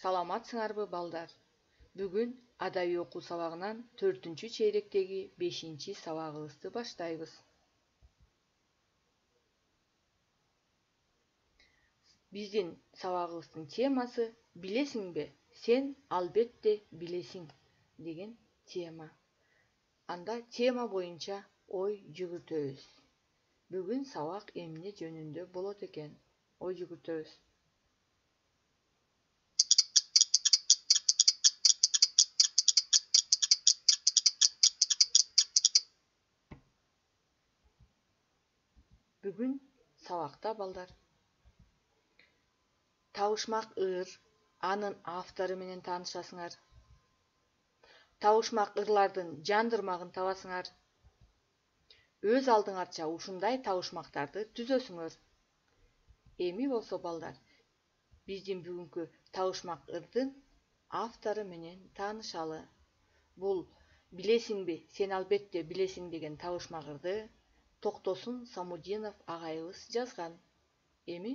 Саламатсыңарбы балдар? Бүгүн адабий окуу сабагынан 4-чү чейректеги 5-чи сабагыбызды баштайбыз. Биздин сабагыбыздын темасы «Билесиңби, сен албетте билесиң» деген тема. Анда тема боюнча ой жүгүртөбүз. Бүгүн сабак эмне жөнүндө болот экен? Ой жүгүртөбүз. Бүгүн сабакта балдар Табышмак ыр, анын автору менен таанышасыңар. Табышмак ырлардын жандырмагын табасыңар. Өз алдыңарча ушундай табышмактарды түзөсүңөр. Эми болсо балдар, биздин бүгүнкү табышмак ырдын автору менен таанышалы. Бул «Билесиңби, сен албетте билесиң» деген табышмак ырды Токтосун Самудинов агайыбыз жазган. Эми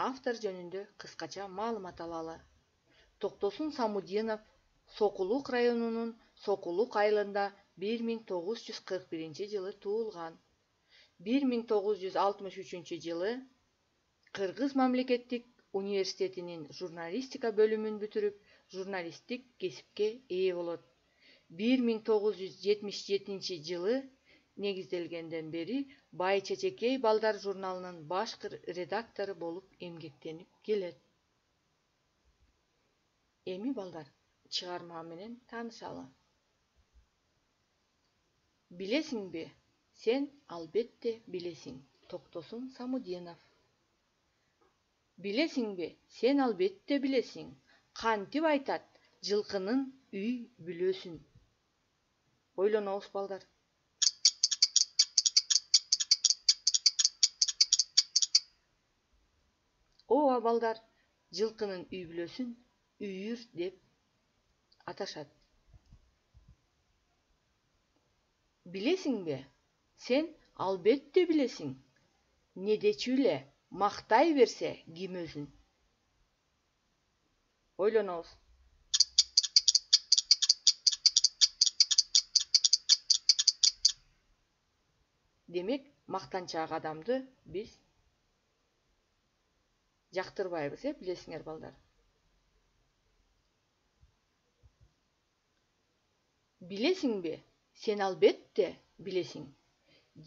автор жөнүндө кыскача маалымат алалы. Токтосун Самудинов Сокулук районунун Сокулук айылында 1941 жылы туулган. 1963 жылы Кыргыз мамлекеттик университетинин журналистика бөлүмүн бүтүрүп, журналисттик кесипке ээ болот. 1977 жылы негизделгенден бери Бай Чечекей балдар журналынын баш редактору болуп эмгектенип келет. Эми балдар чыгарма менен таанышалы. Билесиңби, сен албетте билесиң. Токтосун Самудинов. Билесиңби, сен албетте билесиң. Кантип айтат жылкынын үй бүлөсүн. Ойлонобуз балдар. Ооба балдар, жылкынын үй бүлөсүн үйүр деп аташат. Билесиңби, сен албетте билесиң. Недечү эле мактай берсе ким өзүн. Ойлонобуз. Демек, мактанчаак адамды биз жактырбайбыз, билесиңер балдар. Билесиңби, сен албетте билесиң.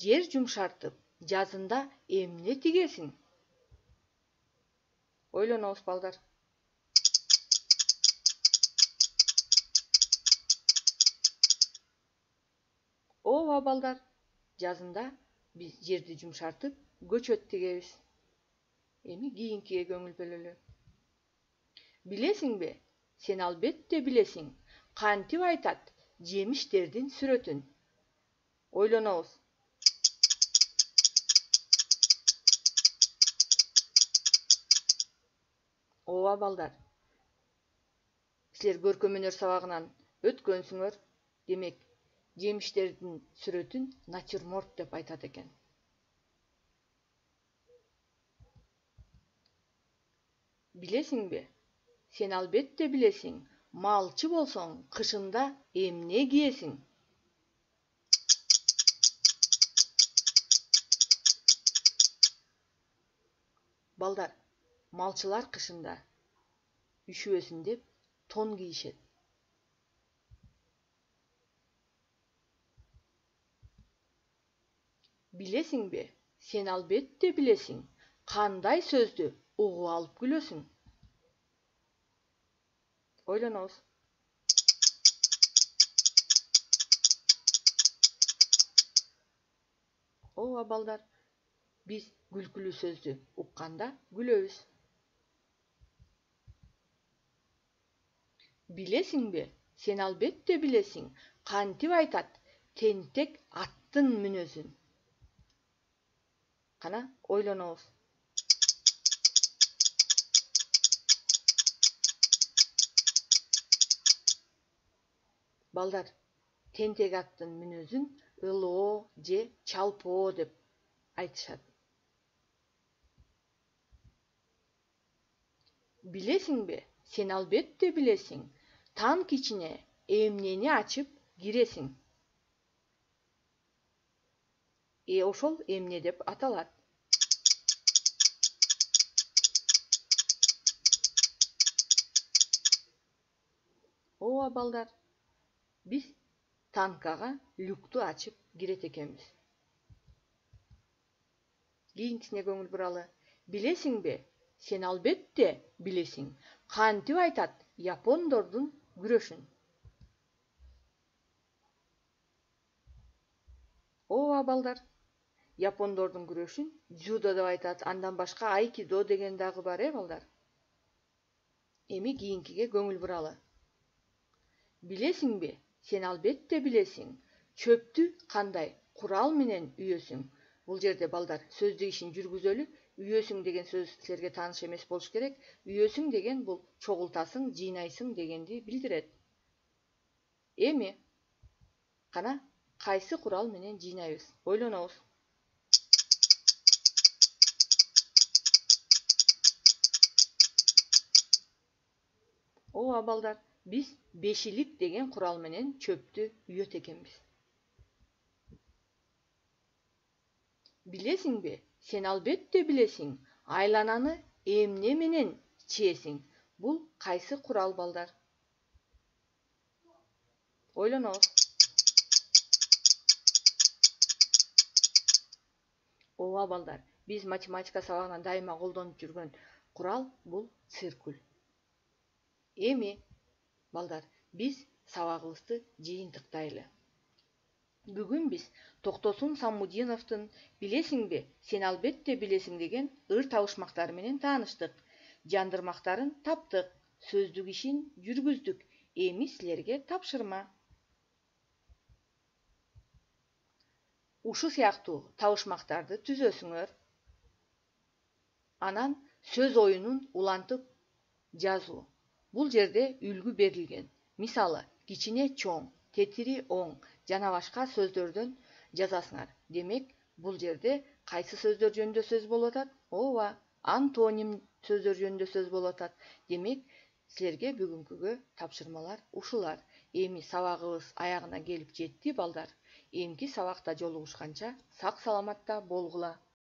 Жер жумшартып, жазында эмне тигесиң? Ойлонобуз балдар. Ооба балдар, жазында биз жерди жумшартып, көчөт тигебиз. Эми кийинкиге көңүл бөлөлү. Билесиңби, сен албетте билесиң. Кантип айтат жемиштердин сүрөтүн. Ойлонобуз. Ооба балдар, силер көркөм өнөр сабагынан өткөнсүңөр. Демек, жемиштердин сүрөтүн натюрморт деп айтат экен. Билесиңби, сен албетте билесиң. Малчы болсоң, кышында эмне кийесиң? Балдар, малчылар кышында үшүбөсүн деп тон кийишет. Билесиңби, сен албетте билесиң. Кандай сөздү угуп алып күлөсүң? Ойлонобуз. Ооба балдар, биз күлкүлүү сөздү укканда күлөбүз. Билесиңби, сен албетте билесиң. Кантип айтат тентек аттын мүнөзүн? Кана ойлонобуз. Балдар, тентек аттын мүнөзүн ылоо же чалпоо деп айтышат. Билесиңби, sen alбетте билесиң, танк içine эмнени açıp giresiň. Ошол эмне деп аталат. Ооба балдар, биз танкага люкту açıp giret экенбиz. Кийинкисине көңүл буралы. Билесиңби? Сен албетте билесиң. Кантип айтат япондордун күрөшүн? Ооба балдар, япондордун күрөшүн дзюдо деп айтат. Андан башка айкидо деген дагы бар, балдар. Эми кийинкиге көңүл буралы. Билесиңби? Сен албетте билесиң. Чөптү кандай курал менен үйөсүң? Бул жерде балдар сөздүк ишин жүргүзөлү. Үйөсүң деген сөз силерге тааныш эмес болуш керек. Үйөсүң деген бул чогултасың, жыйнайсың дегенди билдирет. Эми кана кайсы курал менен жыйнайбыз? Ойлонобуз. Ооба балдар, биз бешилик деген курал менен чөптү үйөт экенбиз. Билесиңби? Сен албетте билесиң. Айлананы эмне менен чиесиң? Бул кайсы курал балдар? Ойлонобуз. Ооба балдар, биз математика сабагынан дайыма колдонуп жүргөн курал бул циркуль. Эми балдар, биз сабагыбызды жыйынтыктайлы. Бүгүн биз Токтосун Самудиновдун «Билесиңби? Сен албетте билесиң» деген ыр табышмактары менен тааныштык. Жандырмактарын таптык, сөздүк ишин жүргүздүк. Эми силерге тапшырма. Ушу сыяктуу табышмактарды түзөсүңөр. Анан сөз оюнун улантып жазуу. Бул жерде үлгү берилген. Мисалы, кичине чоң, тетири оң жана башка сөздөрдөн жазасыңар. Демек, бул жерде кайсы сөздөр жөнүндө сөз болуп атат? Ооба, антоним сөздөр жөнүндө сөз болуп атат. Демек, силерге бүгүнкүгө тапшырмалар ушулар. Эми сабагыбыз аягына келип жетти балдар. Эмки сабакта жолугушканча сак саламатта болгула.